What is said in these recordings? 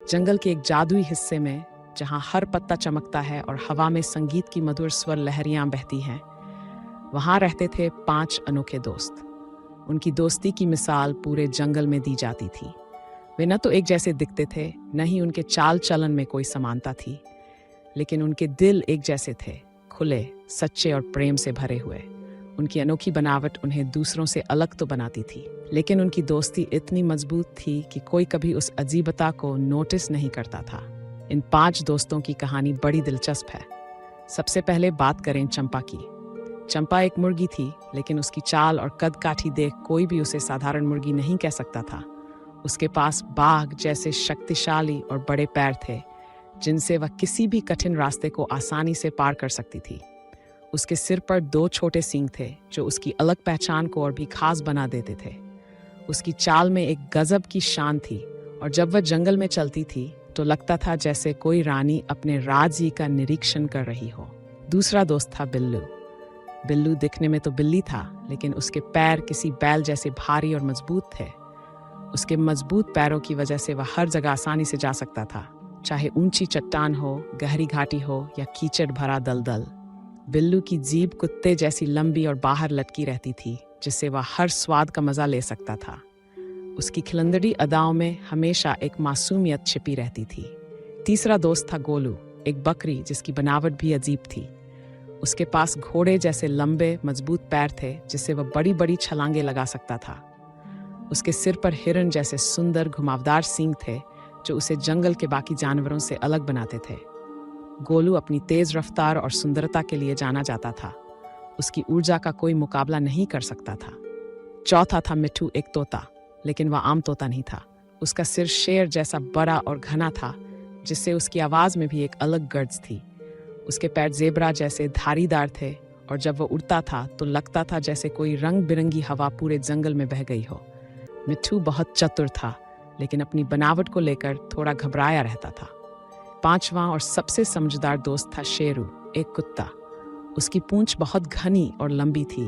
जंगल के एक जादुई हिस्से में, जहाँ हर पत्ता चमकता है और हवा में संगीत की मधुर स्वर लहरियां बहती हैं, वहाँ रहते थे 5 अनोखे दोस्त। उनकी दोस्ती की मिसाल पूरे जंगल में दी जाती थी। वे न तो एक जैसे दिखते थे, न ही उनके चाल चलन में कोई समानता थी, लेकिन उनके दिल एक जैसे थे, खुले, सच्चे और प्रेम से भरे हुए। उनकी अनोखी बनावट उन्हें दूसरों से अलग तो बनाती थी, लेकिन उनकी दोस्ती इतनी मजबूत थी कि कोई कभी उस अजीबता को नोटिस नहीं करता था। इन 5 दोस्तों की कहानी बड़ी दिलचस्प है। सबसे पहले बात करें चंपा की। चंपा एक मुर्गी थी, लेकिन उसकी चाल और कद काठी देख कोई भी उसे साधारण मुर्गी नहीं कह सकता था। उसके पास बाघ जैसे शक्तिशाली और बड़े पैर थे, जिनसे वह किसी भी कठिन रास्ते को आसानी से पार कर सकती थी। उसके सिर पर 2 छोटे सींग थे, जो उसकी अलग पहचान को और भी खास बना देते थे। उसकी चाल में एक गजब की शान थी, और जब वह जंगल में चलती थी तो लगता था जैसे कोई रानी अपने राज्य का निरीक्षण कर रही हो। दूसरा दोस्त था बिल्लू। बिल्लू दिखने में तो बिल्ली था, लेकिन उसके पैर किसी बैल जैसे भारी और मजबूत थे। उसके मजबूत पैरों की वजह से वह हर जगह आसानी से जा सकता था, चाहे ऊंची चट्टान हो, गहरी घाटी हो या कीचड़ भरा दलदल। बिल्लू की जीभ कुत्ते जैसी लंबी और बाहर लटकी रहती थी, जिससे वह हर स्वाद का मजा ले सकता था। उसकी खिलंदड़ी अदाओं में हमेशा एक मासूमियत छिपी रहती थी। तीसरा दोस्त था गोलू, एक बकरी जिसकी बनावट भी अजीब थी। उसके पास घोड़े जैसे लंबे मजबूत पैर थे, जिससे वह बड़ी बड़ी छलांगे लगा सकता था। उसके सिर पर हिरन जैसे सुंदर घुमावदार सींग थे, जो उसे जंगल के बाकी जानवरों से अलग बनाते थे। गोलू अपनी तेज रफ्तार और सुंदरता के लिए जाना जाता था। उसकी ऊर्जा का कोई मुकाबला नहीं कर सकता था। चौथा था मिट्ठू, एक तोता, लेकिन वह आम तोता नहीं था। उसका सिर शेर जैसा बड़ा और घना था, जिससे उसकी आवाज में भी एक अलग गर्ज थी। उसके पैर जेब्रा जैसे धारीदार थे, और जब वह उड़ता था तो लगता था जैसे कोई रंग बिरंगी हवा पूरे जंगल में बह गई हो। मिट्ठू बहुत चतुर था, लेकिन अपनी बनावट को लेकर थोड़ा घबराया रहता था। 5वां और सबसे समझदार दोस्त था शेरू, एक कुत्ता। उसकी पूंछ बहुत घनी और लंबी थी,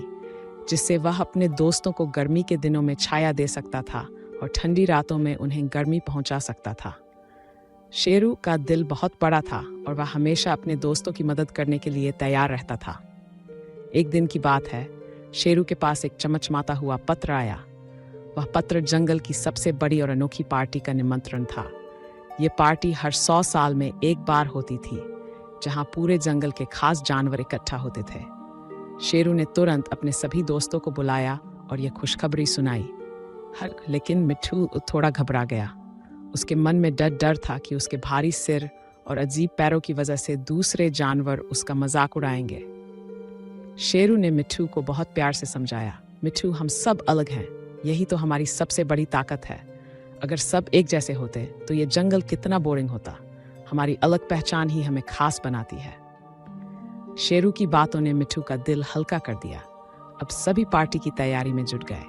जिससे वह अपने दोस्तों को गर्मी के दिनों में छाया दे सकता था और ठंडी रातों में उन्हें गर्मी पहुंचा सकता था। शेरू का दिल बहुत बड़ा था, और वह हमेशा अपने दोस्तों की मदद करने के लिए तैयार रहता था। एक दिन की बात है, शेरू के पास एक चमचमाता हुआ पत्र आया। वह पत्र जंगल की सबसे बड़ी और अनोखी पार्टी का निमंत्रण था। ये पार्टी हर 100 साल में एक बार होती थी, जहां पूरे जंगल के खास जानवर इकट्ठा होते थे। शेरू ने तुरंत अपने सभी दोस्तों को बुलाया और यह खुशखबरी सुनाई। लेकिन मिट्ठू थोड़ा घबरा गया। उसके मन में डर था कि उसके भारी सिर और अजीब पैरों की वजह से दूसरे जानवर उसका मजाक उड़ाएंगे। शेरू ने मिट्ठू को बहुत प्यार से समझाया, मिट्ठू, हम सब अलग हैं, यही तो हमारी सबसे बड़ी ताकत है। अगर सब एक जैसे होते तो ये जंगल कितना बोरिंग होता। हमारी अलग पहचान ही हमें खास बनाती है। शेरू की बातों ने मिट्ठू का दिल हल्का कर दिया। अब सभी पार्टी की तैयारी में जुट गए।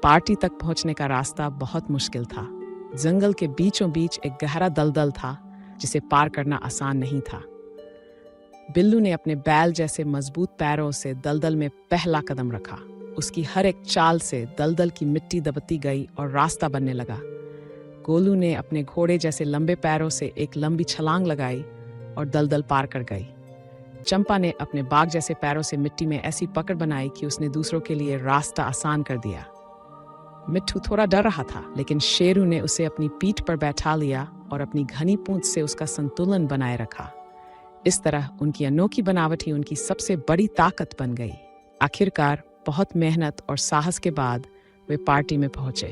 पार्टी तक पहुंचने का रास्ता बहुत मुश्किल था। जंगल के बीचों बीच एक गहरा दलदल था, जिसे पार करना आसान नहीं था। बिल्लू ने अपने बैल जैसे मजबूत पैरों से दलदल में पहला कदम रखा। उसकी हर एक चाल से दलदल की मिट्टी दबती गई और रास्ता बनने लगा। गोलू ने अपने घोड़े जैसे लंबे पैरों से एक लंबी छलांग लगाई और दलदल पार कर गई। चंपा ने अपने बाघ जैसे पैरों से मिट्टी में ऐसी पकड़ बनाई कि उसने दूसरों के लिए रास्ता आसान कर दिया। मिट्ठू थोड़ा डर रहा था, लेकिन शेरू ने उसे अपनी पीठ पर बैठा लिया और अपनी घनी पूंछ से उसका संतुलन बनाए रखा। इस तरह उनकी अनोखी बनावट ही उनकी सबसे बड़ी ताकत बन गई। आखिरकार बहुत मेहनत और साहस के बाद वे पार्टी में पहुंचे।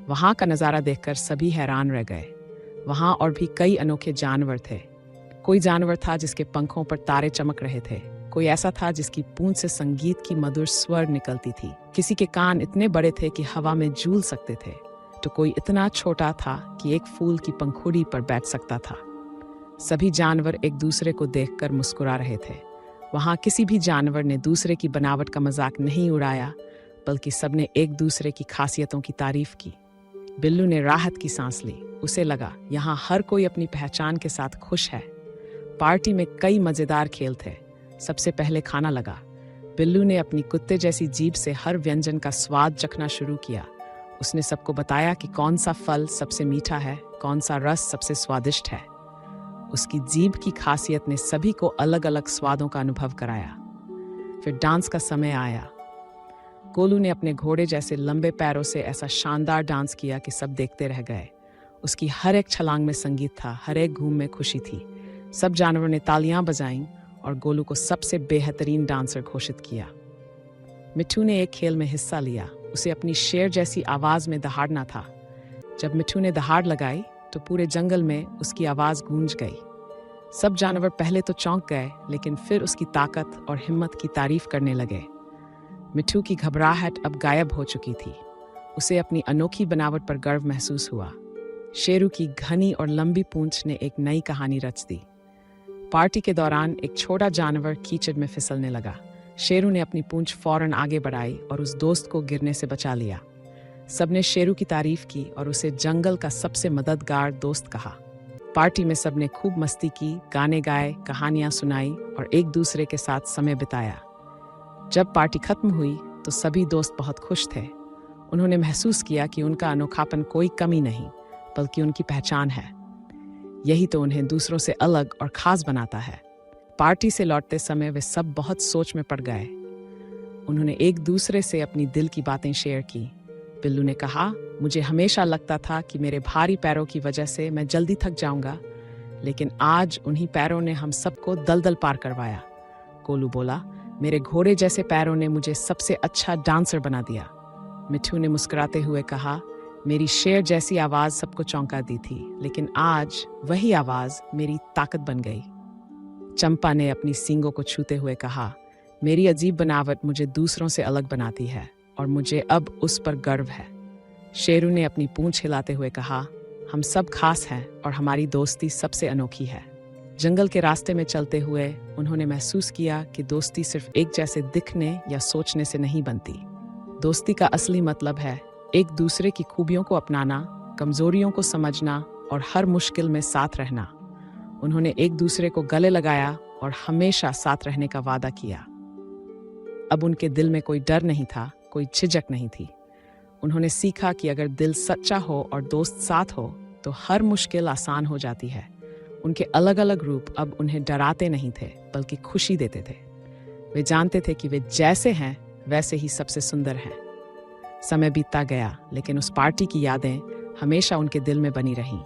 वहां का नजारा देखकर सभी हैरान रह गए। वहां और भी कई अनोखे जानवर थे। कोई जानवर था जिसके पंखों पर तारे चमक रहे थे। कोई ऐसा था जिसकी पूंछ से संगीत की मधुर स्वर निकलती थी। किसी के कान इतने बड़े थे कि हवा में झूल सकते थे, तो कोई इतना छोटा था कि एक फूल की पंखुड़ी पर बैठ सकता था। सभी जानवर एक दूसरे को देखकर मुस्कुरा रहे थे। वहां किसी भी जानवर ने दूसरे की बनावट का मजाक नहीं उड़ाया, बल्कि सबने एक दूसरे की खासियतों की तारीफ की। बिल्लू ने राहत की सांस ली। उसे लगा यहाँ हर कोई अपनी पहचान के साथ खुश है। पार्टी में कई मजेदार खेल थे। सबसे पहले खाना लगा। बिल्लू ने अपनी कुत्ते जैसी जीभ से हर व्यंजन का स्वाद चखना शुरू किया। उसने सबको बताया कि कौन सा फल सबसे मीठा है, कौन सा रस सबसे स्वादिष्ट है। उसकी जीभ की खासियत ने सभी को अलग अलग स्वादों का अनुभव कराया। फिर डांस का समय आया। गोलू ने अपने घोड़े जैसे लंबे पैरों से ऐसा शानदार डांस किया कि सब देखते रह गए। उसकी हर एक छलांग में संगीत था, हर एक घूम में खुशी थी। सब जानवरों ने तालियां बजाईं और गोलू को सबसे बेहतरीन डांसर घोषित किया। मिट्ठू ने एक खेल में हिस्सा लिया। उसे अपनी शेर जैसी आवाज में दहाड़ना था। जब मिट्ठू ने दहाड़ लगाई तो पूरे जंगल में उसकी आवाज गूंज गई। सब जानवर पहले तो चौंक गए, लेकिन फिर उसकी ताकत और हिम्मत की तारीफ करने लगे। मिट्ठू की घबराहट अब गायब हो चुकी थी। उसे अपनी अनोखी बनावट पर गर्व महसूस हुआ। शेरू की घनी और लंबी पूंछ ने एक नई कहानी रच दी। पार्टी के दौरान एक छोटा जानवर कीचड़ में फिसलने लगा। शेरू ने अपनी पूंछ फौरन आगे बढ़ाई और उस दोस्त को गिरने से बचा लिया। सबने शेरू की तारीफ की और उसे जंगल का सबसे मददगार दोस्त कहा। पार्टी में सबने खूब मस्ती की, गाने गाए, कहानियां सुनाई और एक दूसरे के साथ समय बिताया। जब पार्टी खत्म हुई तो सभी दोस्त बहुत खुश थे। उन्होंने महसूस किया कि उनका अनोखापन कोई कमी नहीं, बल्कि उनकी पहचान है। यही तो उन्हें दूसरों से अलग और खास बनाता है। पार्टी से लौटते समय वे सब बहुत सोच में पड़ गए। उन्होंने एक दूसरे से अपनी दिल की बातें शेयर की। बिल्लू ने कहा, मुझे हमेशा लगता था कि मेरे भारी पैरों की वजह से मैं जल्दी थक जाऊंगा, लेकिन आज उन्हीं पैरों ने हम सबको दलदल पार करवाया। गोलू बोला, मेरे घोड़े जैसे पैरों ने मुझे सबसे अच्छा डांसर बना दिया। मिट्ठू ने मुस्कुराते हुए कहा, मेरी शेर जैसी आवाज सबको चौंका दी थी, लेकिन आज वही आवाज मेरी ताकत बन गई। चंपा ने अपनी सींगों को छूते हुए कहा, मेरी अजीब बनावट मुझे दूसरों से अलग बनाती है और मुझे अब उस पर गर्व है। शेरू ने अपनी पूंछ हिलाते हुए कहा, हम सब खास हैं और हमारी दोस्ती सबसे अनोखी है। जंगल के रास्ते में चलते हुए उन्होंने महसूस किया कि दोस्ती सिर्फ एक जैसे दिखने या सोचने से नहीं बनती। दोस्ती का असली मतलब है एक दूसरे की खूबियों को अपनाना, कमजोरियों को समझना और हर मुश्किल में साथ रहना। उन्होंने एक दूसरे को गले लगाया और हमेशा साथ रहने का वादा किया। अब उनके दिल में कोई डर नहीं था, कोई झिझक नहीं थी। उन्होंने सीखा कि अगर दिल सच्चा हो और दोस्त साथ हो तो हर मुश्किल आसान हो जाती है। उनके अलग अलग रूप अब उन्हें डराते नहीं थे, बल्कि खुशी देते थे। वे जानते थे कि वे जैसे हैं वैसे ही सबसे सुंदर हैं। समय बीतता गया, लेकिन उस पार्टी की यादें हमेशा उनके दिल में बनी रहीं।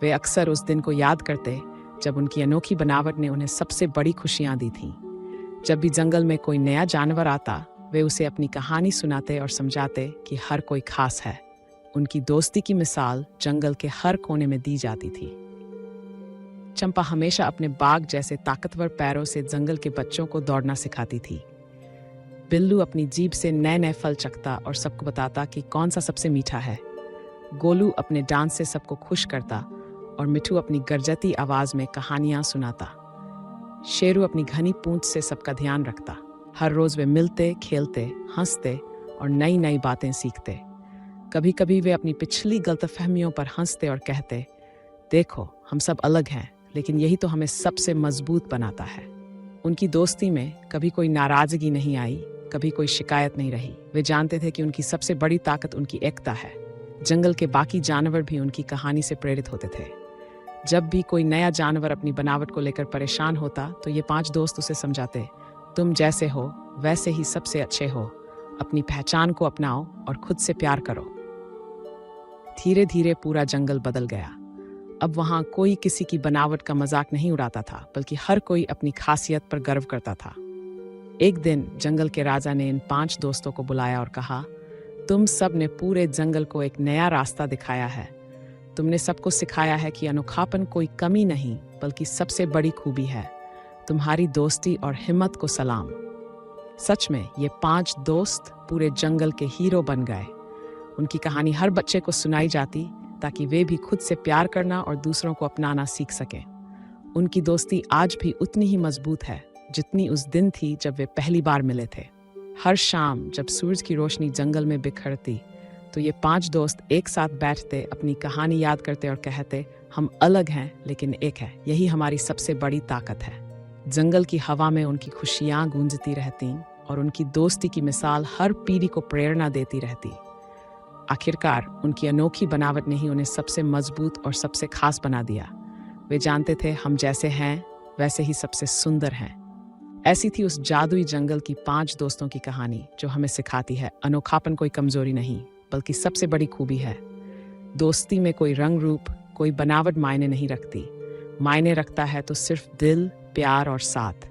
वे अक्सर उस दिन को याद करते जब उनकी अनोखी बनावट ने उन्हें सबसे बड़ी खुशियां दी थीं। जब भी जंगल में कोई नया जानवर आता, वे उसे अपनी कहानी सुनाते और समझाते कि हर कोई खास है। उनकी दोस्ती की मिसाल जंगल के हर कोने में दी जाती थी। चंपा हमेशा अपने बाघ जैसे ताकतवर पैरों से जंगल के बच्चों को दौड़ना सिखाती थी। बिल्लू अपनी जीभ से नए नए फल चखता और सबको बताता कि कौन सा सबसे मीठा है। गोलू अपने डांस से सबको खुश करता और मिट्ठू अपनी गरजती आवाज में कहानियां सुनाता। शेरू अपनी घनी पूंछ से सबका ध्यान रखता। हर रोज वे मिलते, खेलते, हंसते और नई नई बातें सीखते। कभी कभी वे अपनी पिछली गलतफहमियों पर हंसते और कहते, देखो हम सब अलग हैं, लेकिन यही तो हमें सबसे मजबूत बनाता है। उनकी दोस्ती में कभी कोई नाराजगी नहीं आई, कभी कोई शिकायत नहीं रही। वे जानते थे कि उनकी सबसे बड़ी ताकत उनकी एकता है। जंगल के बाकी जानवर भी उनकी कहानी से प्रेरित होते थे। जब भी कोई नया जानवर अपनी बनावट को लेकर परेशान होता तो ये 5 दोस्त उसे समझाते, तुम जैसे हो वैसे ही सबसे अच्छे हो, अपनी पहचान को अपनाओ और खुद से प्यार करो। धीरे धीरे पूरा जंगल बदल गया। अब वहां कोई किसी की बनावट का मजाक नहीं उड़ाता था, बल्कि हर कोई अपनी खासियत पर गर्व करता था। एक दिन जंगल के राजा ने इन 5 दोस्तों को बुलाया और कहा, तुम सब ने पूरे जंगल को एक नया रास्ता दिखाया है। तुमने सबको सिखाया है कि अनोखापन कोई कमी नहीं, बल्कि सबसे बड़ी खूबी है। तुम्हारी दोस्ती और हिम्मत को सलाम। सच में ये 5 दोस्त पूरे जंगल के हीरो बन गए। उनकी कहानी हर बच्चे को सुनाई जाती ताकि वे भी खुद से प्यार करना और दूसरों को अपनाना सीख सकें। उनकी दोस्ती आज भी उतनी ही मजबूत है जितनी उस दिन थी जब वे पहली बार मिले थे। हर शाम जब सूरज की रोशनी जंगल में बिखरती तो ये 5 दोस्त एक साथ बैठते, अपनी कहानी याद करते और कहते, हम अलग हैं लेकिन एक है। यही हमारी सबसे बड़ी ताकत है। जंगल की हवा में उनकी खुशियां गूंजती रहती और उनकी दोस्ती की मिसाल हर पीढ़ी को प्रेरणा देती रहती। आखिरकार उनकी अनोखी बनावट ने ही उन्हें सबसे मजबूत और सबसे खास बना दिया। वे जानते थे हम जैसे हैं वैसे ही सबसे सुंदर हैं। ऐसी थी उस जादुई जंगल की 5 दोस्तों की कहानी, जो हमें सिखाती है अनोखापन कोई कमजोरी नहीं बल्कि सबसे बड़ी खूबी है। दोस्ती में कोई रंग रूप, कोई बनावट मायने नहीं रखती। मायने रखता है तो सिर्फ दिल, प्यार और साथ।